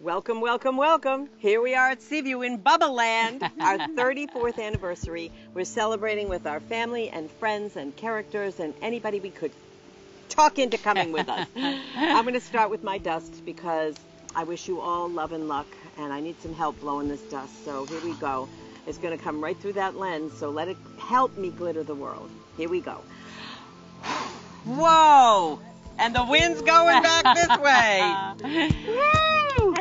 Welcome, welcome, welcome. Here we are at Seaview in Bubba Land, our 34th anniversary. We're celebrating with our family and friends and characters and anybody we could talk into coming with us. I'm going to start with my dust because I wish you all love and luck, and I need some help blowing this dust. So here we go. It's going to come right through that lens, so let it help me glitter the world. Here we go. Whoa! And the wind's going back this way. Woo!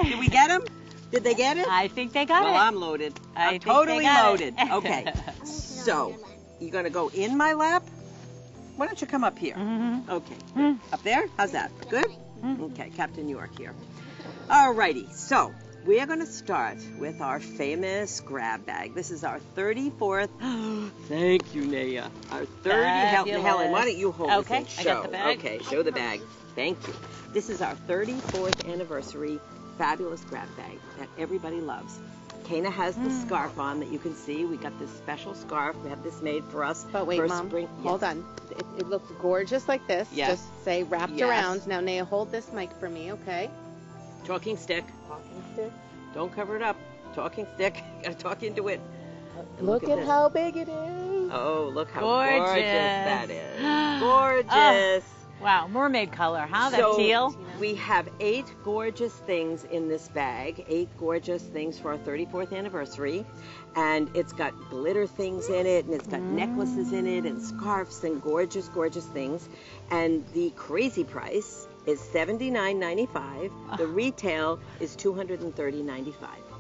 Did we get them? Did they get it? I think they got it. Well, I'm loaded. I'm totally loaded. Okay. So, you're going to go in my lap? Why don't you come up here? Mm-hmm. Okay. Up there? How's that? Good? Okay, Captain York here. Alrighty. So, we are going to start with our famous grab bag. This is our 34th. Thank you, Naya. Our 30th. Helen, why don't you hold this and show? I got the bag. Okay, show the bag. Thank you. This is our 34th anniversary fabulous grab bag that everybody loves. Kana has the scarf on that you can see. We got this special scarf. We have this made for us. But wait, for Mom, spring. hold on. It looks gorgeous like this. Yes. Just say wrapped around. Now, Naya, hold this mic for me, okay? Talking stick. Talking stick. Don't cover it up. Talking stick. Gotta talk into it. And Look at this. how big it is. Oh, look how Gorgeous. gorgeous that is. Gorgeous. Wow, mermaid color, huh? That So teal. we have 8 gorgeous things in this bag. 8 gorgeous things for our 34th anniversary. And it's got glitter things in it, and it's got necklaces in it, and scarves, and gorgeous, gorgeous things. And the crazy price is $79.95. The retail is $230.95.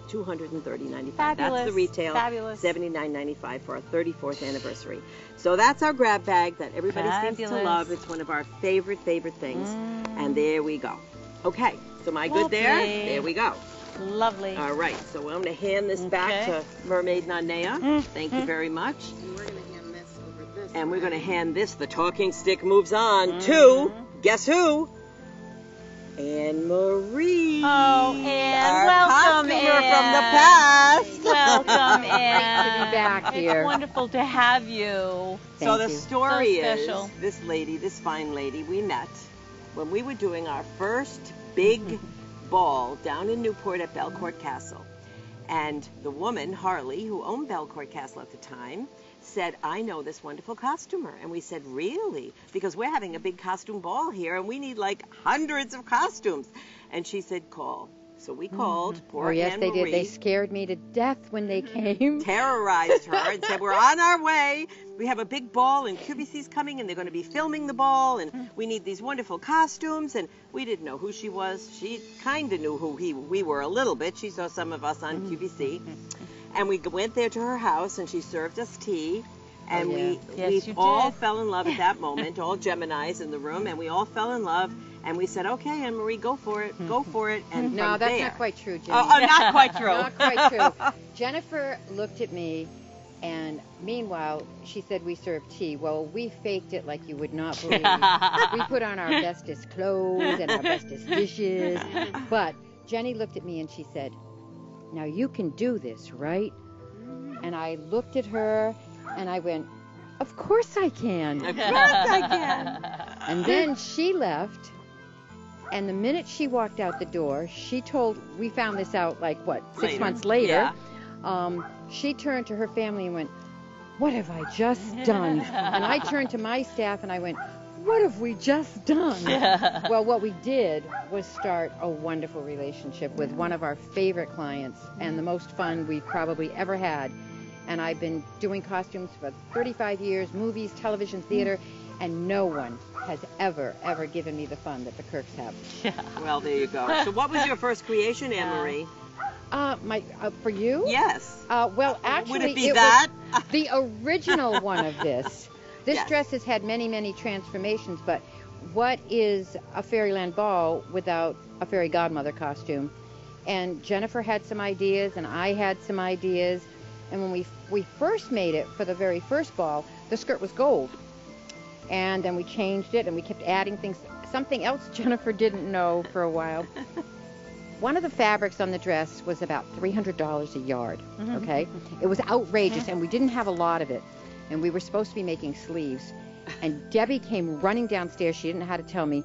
$230.95. That's the retail. Fabulous. $79.95 for our 34th anniversary. So that's our grab bag that everybody seems to Fabulous. love. It's one of our favorite things. And there we go. Okay, so am I good there? Lovely. There we go. Lovely. All right, so I'm going to hand this back to Mermaid Nanea. Thank you very much. And we're going to hand this over this. And we're going to hand this, the talking stick moves on, to, guess who? Anne-Marie. Oh, Anne, our welcome, costumer Anne. from the past. Welcome, Anne. Nice to be back here. It's wonderful to have you. So Thank the you. story So is, special. this lady, this fine lady, we met when we were doing our first big ball down in Newport at Belcourt Castle. And the woman, Harley, who owned Belcourt Castle at the time, said, I know this wonderful costumer. And we said, really? Because we're having a big costume ball here, and we need like hundreds of costumes. And she said, call. So we called poor Oh, yes, they Anne-Marie. did. They scared me to death when they came. Terrorized her and said, we're on our way. We have a big ball, and QVC's coming, and they're going to be filming the ball, and we need these wonderful costumes. And we didn't know who she was. She kind of knew who we were a little bit. She saw some of us on QVC. And we went there to her house, and she served us tea. And Yes, you we all did. fell in love at that moment, all Geminis in the room, and we all fell in love. And we said, okay, Anne-Marie, go for it, go for it. And No, from that's there, not quite true, Jenny. Oh, not quite true. Not quite true. Jennifer looked at me, and meanwhile, she said we served tea. Well, we faked it like you would not believe. We put on our bestest clothes and our bestest dishes. But Jenny looked at me, and she said, now you can do this, right? And I looked at her, and I went, of course I can. Of course I can. And then she left, and the minute she walked out the door, we found this out like, 6 months later. She turned to her family and went, what have I just done? And I turned to my staff and I went, what have we just done? Well, what we did was start a wonderful relationship with one of our favorite clients and the most fun we've probably ever had. And I've been doing costumes for 35 years, movies, television, theater, and no one has ever given me the fun that the Kirks have. Well, there you go. So what was your first creation, Anne-Marie? For you? Yes. Well, actually, Would it be that? was the original one of this. This Yes. dress has had many, many transformations, but what is a Fairyland ball without a fairy godmother costume? And Jennifer had some ideas, and I had some ideas. And when we first made it for the very first ball, the skirt was gold. And then we changed it, and we kept adding things. Something else Jennifer didn't know for a while. One of the fabrics on the dress was about $300 a yard, okay? It was outrageous, and we didn't have a lot of it. And we were supposed to be making sleeves. And Debbie came running downstairs. She didn't know how to tell me,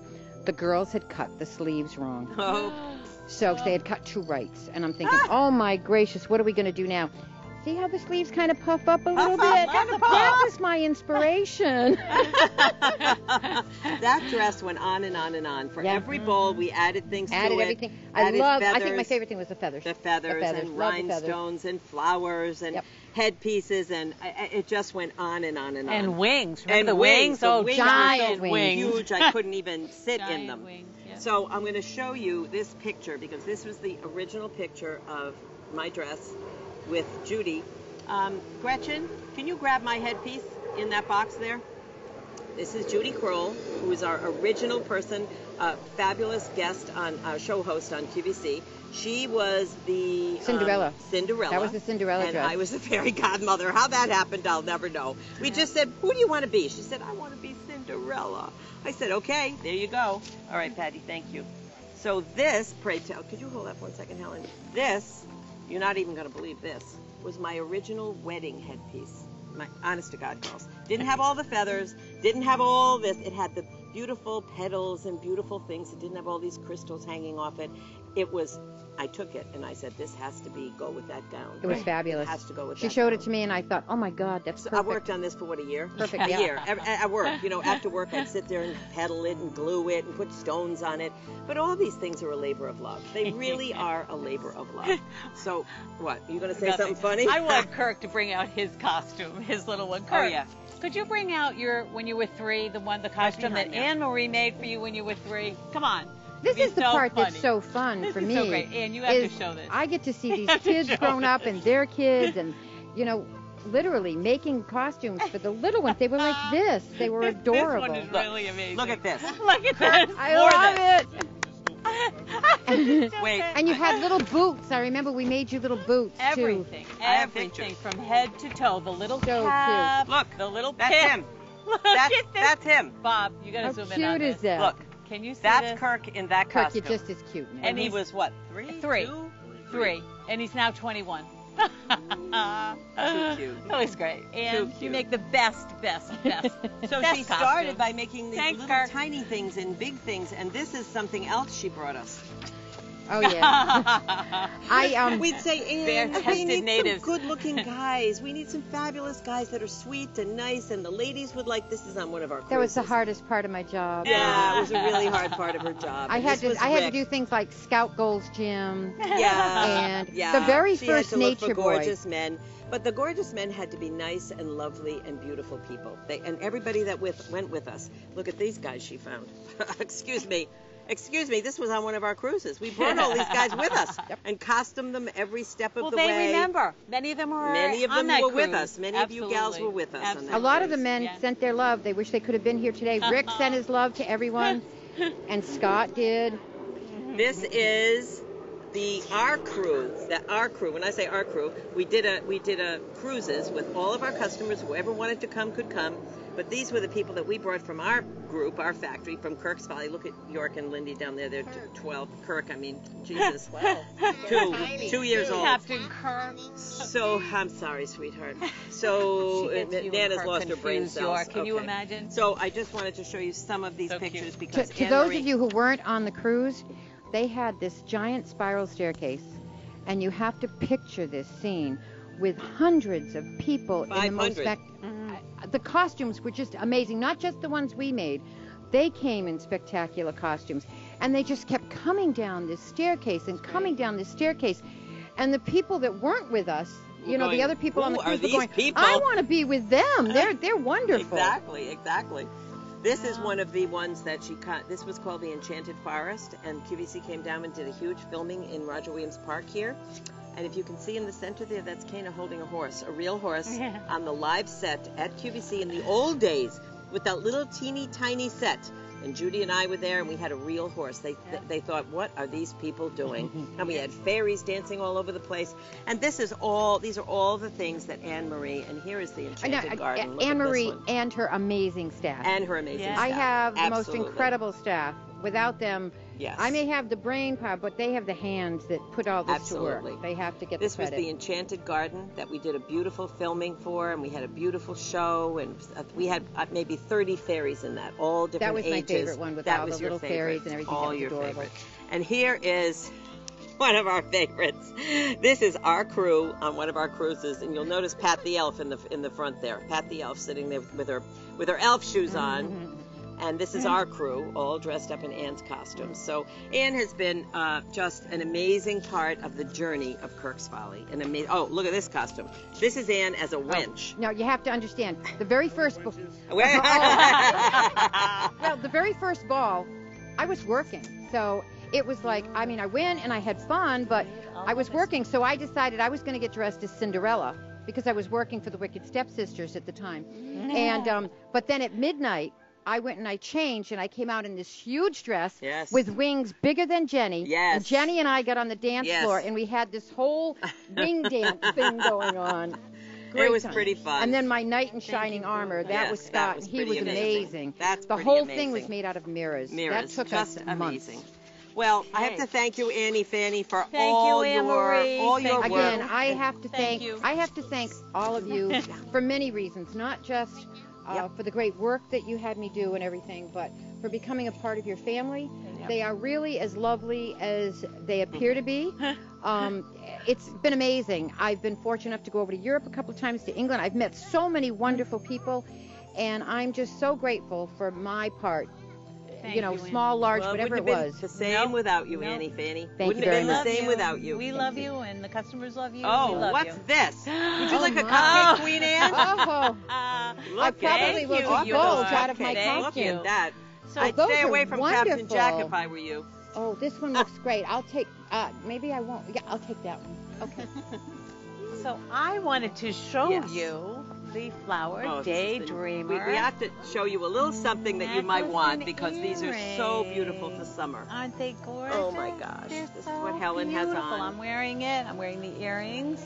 the girls had cut the sleeves wrong. Oh. So they had cut 2 rights. And I'm thinking, oh my gracious, what are we going to do now? See how the sleeves kind of puff up a little bit? That was my inspiration. That dress went on and on and on. For every bowl, we added things to it. Added everything. I think my favorite thing was the feathers. The feathers and rhinestones and flowers and headpieces, and it just went on and on and on. And wings. Remember the wings? Oh, giant wings. Huge. I couldn't even sit in them. Wings, yeah. So I'm going to show you this picture because this was the original picture of my dress with Judy. Gretchen, can you grab my headpiece in that box there? This is Judy Kroll, who is our original person, fabulous guest on show host on QVC. She was the Cinderella. Cinderella. That was the Cinderella and dress. I was the fairy godmother. How that happened, I'll never know. We just said, who do you want to be? She said, I want to be Cinderella. I said, okay, there you go. All right, Patty, thank you. So this, pray tell, could you hold that for 1 second, Helen? This, you're not even going to believe this, was my original wedding headpiece. My honest to God, girls. Didn't have all the feathers, didn't have all this. It had the beautiful petals and beautiful things. It didn't have all these crystals hanging off it. It was, I took it and I said, this has to go with that gown. It was fabulous. It has to go with that She showed gown. it to me and I thought, oh my God, that's perfect. I worked on this for what, a year? Perfect, A yeah. year. At work, after work I'd sit there and pedal it and glue it and put stones on it. But all these things are a labor of love. They really are a labor of love. So, what? Are you going to say something funny? I want Kirk to bring out his costume, his little one. Kirk, Oh, yeah. could you bring out when you were 3, the costume that behind you. Anne Marie made for you when you were 3? Come on. This It'd is be the so part funny. that's so fun This for is me. so great. Anne, you have to is show this. I get to see these kids grown up and their kids and, literally making costumes for the little ones. They were like this. They were adorable. This one is really amazing. Look at this. Look at this. I love it. Wait. And you had little boots. I remember we made you little boots Everything. I have Everything pictures. from head to toe. The little So cap. Look, The little that's pin. him. Look at this. That's him. Bob, you got to How zoom cute in on is this. that? Look, Can you see that's this? Kirk in that Kirk, costume. you're just as cute now. And he was what? 3. 2? 3. And he's now 21. Too cute. That was great. And cute. you make the best. So best she started costume. by making these Thanks, little Kirk. tiny things and big things, and this is something else she brought us. Oh, yeah. We'd say, Anne, we Bare-chested need natives. some good-looking guys. We need some fabulous guys that are sweet and nice, and the ladies would like. This is on one of our cruises. That was the hardest part of my job. Yeah, it was a really hard part of her job. I And had this was to Rick. do things like Scout Gold's Gym. Yeah, And yeah. the very she first had to look Nature for Boy. gorgeous men, but the gorgeous men had to be nice and lovely and beautiful people. And everybody that went with us. Look at these guys she found. Excuse me, this was on one of our cruises. We brought all these guys with us and costumed them every step of Well, the they way. remember. Many of them were on that were with cruise. us. Many of you gals were with us on that A lot of the cruise. men sent their love. They wish they could have been here today. Rick sent his love to everyone, and Scott did. This is our crew. Our crew. When I say our crew, we did a cruises with all of our customers. Whoever wanted to come could come. But these were the people that we brought from our group, our factory, from Kirks Folly. Look at York and Lindy down there. They're 12. Kirk, I mean, Jesus. 2 years old. Captain Kirk. So, I'm sorry, sweetheart. So, She gets you Nana's and lost her brain confused, cells. York. Can you Okay. imagine? So, I just wanted to show you some of these So pictures cute. because To Anne those Marie, of you who weren't on the cruise, they had this giant spiral staircase, and you have to picture this scene with hundreds of people in the most 500. the costumes were just amazing, not just the ones we made. They came in spectacular costumes, and they just kept coming down this staircase and coming down this staircase. And the people that weren't with us, the going, other people on the "Who are cruise were these going, people?" I want to be with them. They're wonderful. Exactly. This is one of the ones that she cut. This was called the Enchanted Forest, and QVC came down and did a huge filming in Roger Williams Park here. And if you can see in the center there, that's Kana holding a horse, a real horse, on the live set at QVC in the old days with that little teeny tiny set. And Judy and I were there, and we had a real horse. They thought, what are these people doing? And we had fairies dancing all over the place. And these are all the things that Anne Marie, and here is the Enchanted Garden. Look Anne at this Marie one. and her amazing staff. And her amazing Yeah. staff. I have the most Absolutely. incredible staff. without them, Yes. I may have the brain power, but they have the hands that put all this Absolutely. to work. They have to get This the was credit. the Enchanted Garden that we did a beautiful filming for, and we had a beautiful show, and we had maybe 30 fairies in that, all different That was my ages. favorite one with that all was the your little favorite. fairies and everything. All That was your adorable. favorites. And here is one of our favorites. This is our crew on one of our cruises, and you'll notice Pat the Elf in the front there. Pat the Elf sitting there with her elf shoes on. And this is our crew, all dressed up in Anne's costumes. So Anne has been just an amazing part of the journey of Kirks Folly. Oh, look at this costume. This is Anne as a winch. Now you have to understand the very first. Well, the very first ball, I was working, so it was like, I mean, I went and I had fun, but I was working, so I decided I was going to get dressed as Cinderella because I was working for the Wicked Stepsisters at the time. And but then at midnight, I went and I changed, and I came out in this huge dress with wings bigger than Jenny. Yes. And Jenny and I got on the dance floor, and we had this whole wing dance thing going on. It was time. pretty fun. And then my knight in shining armor, that was Scott, and he was amazing. That's the pretty whole amazing. thing was made out of mirrors. Mirrors. That took just us amazing. months. Well, I have to thank you, Annie Fanny, for Thank all you, your Anne-Marie. work. Again, I have to Thank thank you. I have to thank all of you for many reasons, not just for the great work that you had me do and everything, but for becoming a part of your family. They are really as lovely as they appear to be. It's been amazing. I've been fortunate enough to go over to Europe a couple of times, to England. I've met so many wonderful people, and I'm just so grateful for my part. Thank you, small, large, Well, whatever it wouldn't have was. been the same without you, Annie Fanny. Thank Wouldn't you have very been much. the same without you. We love you, and the customers love you. Oh, we love what's you. this? Would you like a my. cupcake, Queen Anne? Oh, I probably will you. just You're bulge the out of my cupcake. Look costume. at that. So I'd those stay are away from Captain wonderful. Jack if I were you. Oh, this one looks great. I'll take, maybe I won't. Yeah, I'll take that one. Okay. So I wanted to show Yes. you the flower Oh, this is daydreamer. We have to show you a little something that you might Necklace want and because these are so beautiful for earrings. summer. Aren't they gorgeous? Oh my gosh. They're This is so what Helen has beautiful. on. I'm wearing it. I'm wearing the earrings.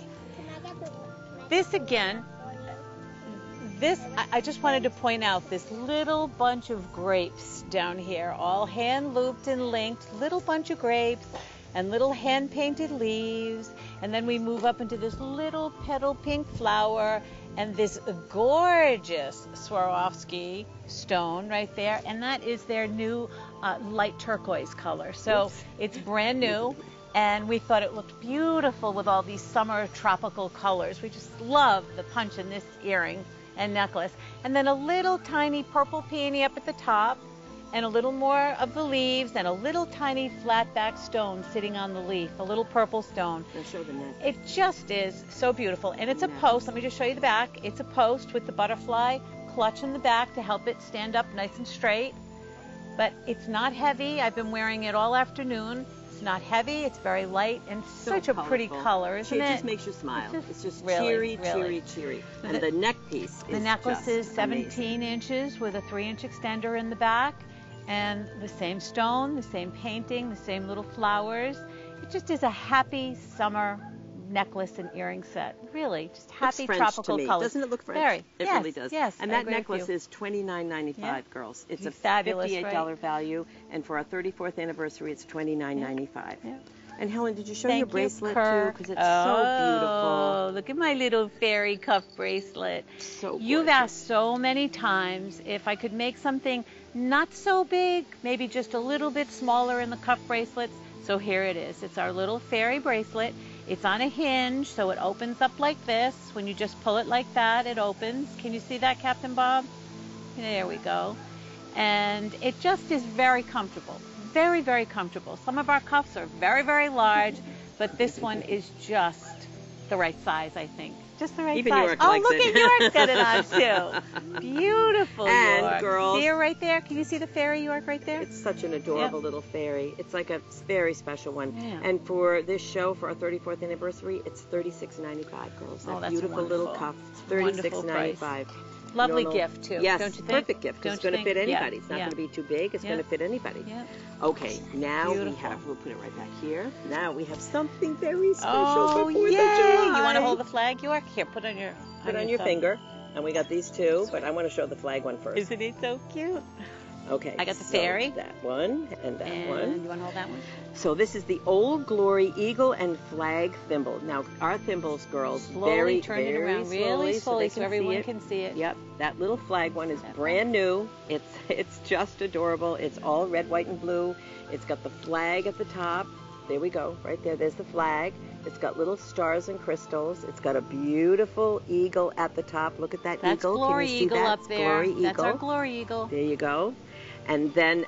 This again, I just wanted to point out this little bunch of grapes down here, all hand looped and linked, little bunch of grapes and little hand painted leaves. And then we move up into this little petal pink flower and this gorgeous Swarovski stone right there. And that is their new light turquoise color. So it's brand new. And we thought it looked beautiful with all these summer tropical colors. We just love the punch in this earring and necklace. And then a little tiny purple peony up at the top, and a little more of the leaves, and a little tiny flat back stone sitting on the leaf, a little purple stone. Let's show the neck. It just is so beautiful. And it's a post. Let me just show you the back. It's a post with the butterfly clutch in the back to help it stand up nice and straight. But it's not heavy. I've been wearing it all afternoon. It's not heavy. It's very light and such a pretty colorful. color, isn't It it? just makes you smile. It's just really, cheery. And the neck piece is The necklace just is 17 amazing. inches with a 3-inch extender in the back, and the same stone, the same painting, the same little flowers. It just is a happy summer necklace and earring set. Really, just happy French tropical to me. colors. Doesn't it look French? Very. It Yes, really does. Yes. And I that agree with necklace you. is $29.95, Yeah. girls. It's It's a fabulous, $58 right? value, and for our 34th anniversary, it's $29.95. Yeah. And Helen, did you show Thank your you, bracelet Kirk. too? Because it's so beautiful. Oh, look at my little fairy cuff bracelet. So You've gorgeous. asked so many times if I could make something not so big, maybe just a little bit smaller in the cuff bracelets. So here it is. It's our little fairy bracelet. It's on a hinge, so it opens up like this. When you just pull it like that, it opens. Can you see that, Captain Bob? There we go. And it just is very comfortable. Very, very comfortable. Some of our cuffs are very, very large, but this one is just the right size, I think. Just the right Even size. York Oh, likes look it. at York's got it on too. Beautiful, And, York. girls- See her right there? Can you see the fairy York right there? It's such an adorable little fairy. It's like a very special one. Yeah. And for this show, for our 34th anniversary, it's $36.95, girls. Oh, That that's beautiful little wonderful. cuff. It's Wonderful $36.95. Lovely Normal. gift, too. Yes, Don't you think? perfect gift. Don't It's you going to think? fit Yeah, anybody. It's not yeah. going to be too big. It's Yeah. going to fit anybody. Yep. Okay, now Beautiful. we'll put it right back here. Now we have something very special Oh, for 4th yay! of July. You want to hold the flag, York? Here, put on your Put on your thumb. finger. And we got these two, but I want to show the flag one first. Isn't he so cute? Okay. I got the so fairy. That one and that one. You want to hold that one? So this is the Old Glory Eagle and Flag thimble. Now, our thimbles, girls, Slowly turn it very around, really slowly, so they can see everyone it. can see it. Yep, that little flag one is brand new. It's just adorable. It's all red, white, and blue. It's got the flag at the top. There we go, right there. There's the flag. It's got little stars and crystals. It's got a beautiful eagle at the top. Look at that That's eagle. Glory Can you see Eagle that? up there. Glory Eagle. That's our Glory Eagle. There you go. And then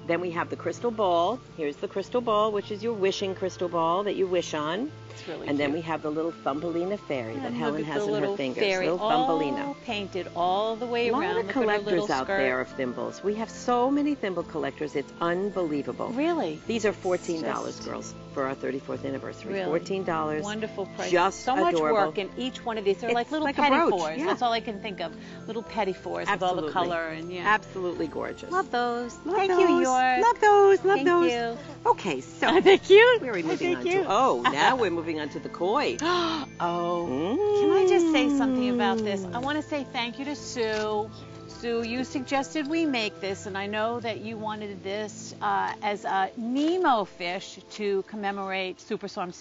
then we have the crystal ball. Here's the crystal ball, which is your wishing crystal ball that you wish on. It's really And then cute. we have the little Thumbelina fairy that And Helen look at has the in her little fingers. fairy, Little all Thumbelina. painted all the way A around. lot of Look at her little collectors out skirt. there of thimbles. We have so many thimble collectors. It's unbelievable. Really? These are $14, Just- girls, for our 34th anniversary. Really? $14. Wonderful price. Just so much adorable. work in each one of these. They're It's like little like a petty brooch, fours. yeah. That's all I can think of. Little petty fours with all the Absolutely. color and yeah. Absolutely gorgeous. Love those. Love Thank those. you, York. Love those. Love Thank those. you. Okay, so Aren't they cute? where are we Aren't moving they on cute? to? Oh, now we're moving on to the koi. Oh. Mm. Can I just say something about this? I want to say thank you to Sue. Sue, you suggested we make this, and I know that you wanted this as a Nemo fish to commemorate Superstorm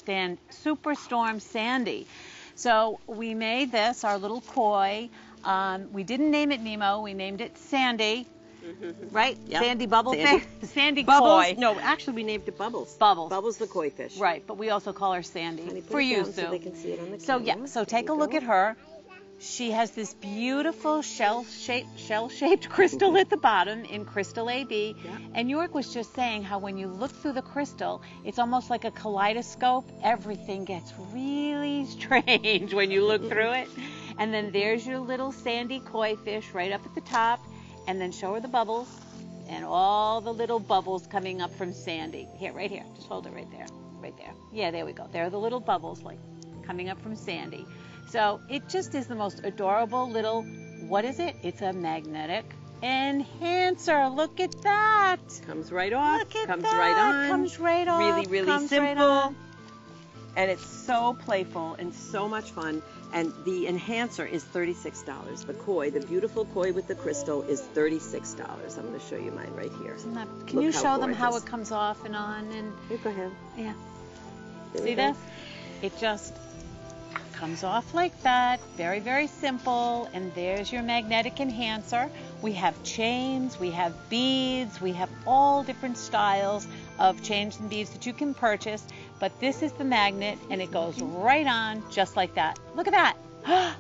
Sandy. So we made this, our little koi. We didn't name it Nemo, we named it Sandy. Right? Yep. Sandy Bubble Sandy. Fish? Sandy Bubbles. Koi. No, actually, we named it Bubbles. Bubbles. Bubbles the koi fish. Right, but we also call her Sandy. Honey, put For it you, down Sue. so they can see it on the So camera. yeah, so There take a you look go. at her. She has this beautiful shell-shaped crystal at the bottom in crystal AB. Yeah. And York was just saying how when you look through the crystal, it's almost like a kaleidoscope. Everything gets really strange when you look through it. And then there's your little sandy koi fish right up at the top. And then show her the bubbles and all the little bubbles coming up from Sandy. Here, right here. Just hold it right there. Right there. Yeah, there we go. There are the little bubbles like coming up from Sandy. So it just is the most adorable little, what is it? It's a magnetic enhancer. Look at that. Comes right off. Look at comes that. right on. Comes right off. Really, really Comes right simple. on. And it's so playful and so much fun. And the enhancer is $36. The koi, the beautiful koi with the crystal, is $36. I'm going to show you mine right here. Isn't that, can Look you how show them how gorgeous. it comes off and on? And Here, go ahead. yeah. There See we go. this? It just comes off like that. Very, very simple. And there's your magnetic enhancer. We have chains, we have beads, we have all different styles of chains and beads that you can purchase. But this is the magnet, and it goes right on just like that. Look at that.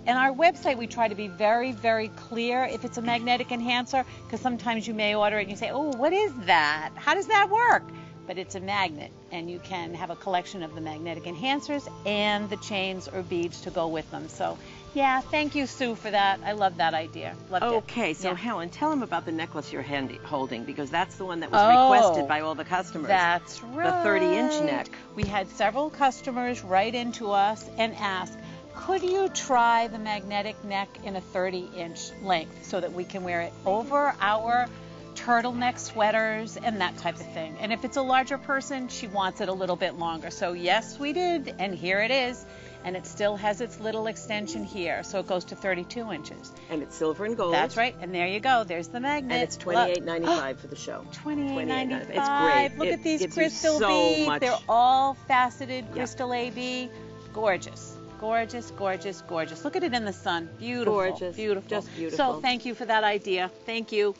And our website, we try to be very, very clear if it's a magnetic enhancer, because sometimes you may order it and you say, oh, what is that? How does that work? But it's a magnet, and you can have a collection of the magnetic enhancers and the chains or beads to go with them. So, yeah, thank you, Sue, for that. I love that idea. Loved it. Okay, so Yeah. Helen, tell them about the necklace you're holding, because that's the one that was Oh, requested by all the customers. That's right. The 30-inch neck. We had several customers write into us and ask, could you try the magnetic neck in a 30-inch length so that we can wear it over our turtleneck sweaters and that type of thing? And if it's a larger person, she wants it a little bit longer. So yes, we did, and here it is. And it still has its little extension here, so it goes to 32 inches. And it's silver and gold. That's right, and there you go. There's the magnet. And it's $28.95 for the show. $28.95. It's great. Look It at these gives you crystal so beads. much- They're all faceted Yeah. crystal AB. Gorgeous. Gorgeous, gorgeous, gorgeous. Look at it in the sun. Beautiful. Gorgeous. Beautiful. Just beautiful. So thank you for that idea. Thank you.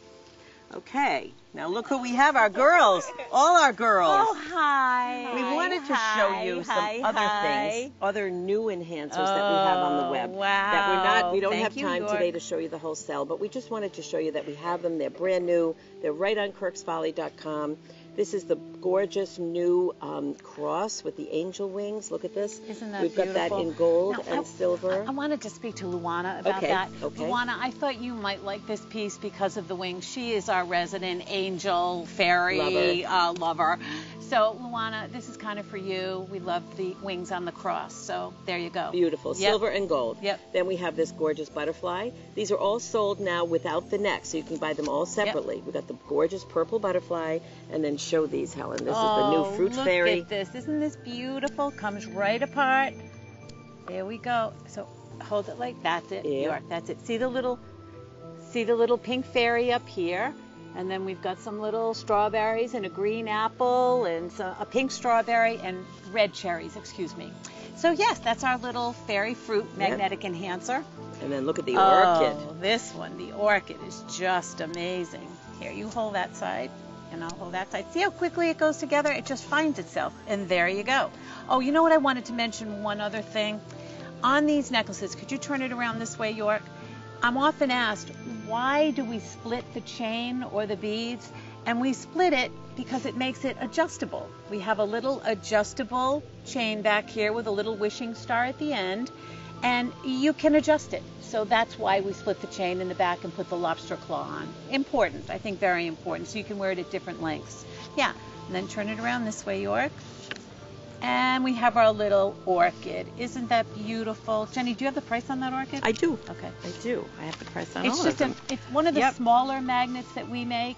Okay, now look who we have, our girls. All our girls. Oh, hi. We wanted to show you some other things, other new enhancers that we have on the web. wow. That we don't Thank have you, time York. today to show you the whole cell, but we just wanted to show you that we have them. They're brand new. They're right on kirksfolly.com. This is the gorgeous new cross with the angel wings. Look at this. Isn't that We've got that beautiful? in gold Now, and silver. I wanted to speak to Luana about Okay, that. okay. Luana, I thought you might like this piece because of the wings. She is our resident angel fairy lover. So, Luana, this is kind of for you. We love the wings on the cross. So, there you go. Beautiful. Yep. Silver and gold. Yep. Then we have this gorgeous butterfly. These are all sold now without the neck, so you can buy them all separately. We've got the gorgeous purple butterfly, and then show these, Helen. This is the new fruit look fairy. at this. Isn't this beautiful? Comes right apart. There we go. So hold it like that's it. Yeah. York, that's it. See the little See the little pink fairy up here? And then we've got some little strawberries and a green apple and a pink strawberry and red cherries, excuse me. So yes, that's our little fairy fruit magnetic enhancer. And then look at the orchid. Oh, this one, the orchid is just amazing. Here, you hold that side and I'll hold that side. See how quickly it goes together? It just finds itself, and there you go. Oh, you know what? I wanted to mention one other thing. On these necklaces, could you turn it around this way, York? I'm often asked, why do we split the chain or the beads? And we split it because it makes it adjustable. We have a little adjustable chain back here with a little wishing star at the end, and you can adjust it. So that's why we split the chain in the back and put the lobster claw on. Important, I think very important, so you can wear it at different lengths. Yeah, and then turn it around this way, York. And we have our little orchid. Isn't that beautiful? Jenny, do you have the price on that orchid? I do. Okay. I do. I have the price on It's all just of them. it's one of the smaller magnets that we make,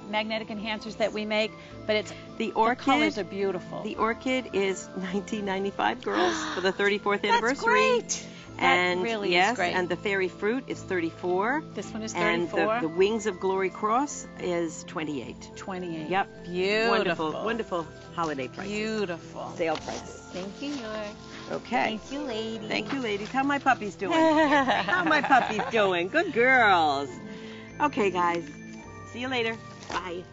magnetic enhancers that we make, but it's The orchid, the colors are beautiful. The orchid is $19.95, girls, for the 34th That's anniversary. great. And that really yes, is great. and the fairy fruit is $34. This one is And $34. the Wings of Glory cross is $28. $28. Yep. Beautiful. Wonderful, wonderful holiday prices. Beautiful. Sale prices. Thank you, York. Okay. Thank you, ladies. Thank you, ladies. How my puppies doing? How my puppies doing? Good girls. Okay, guys. See you later. Bye.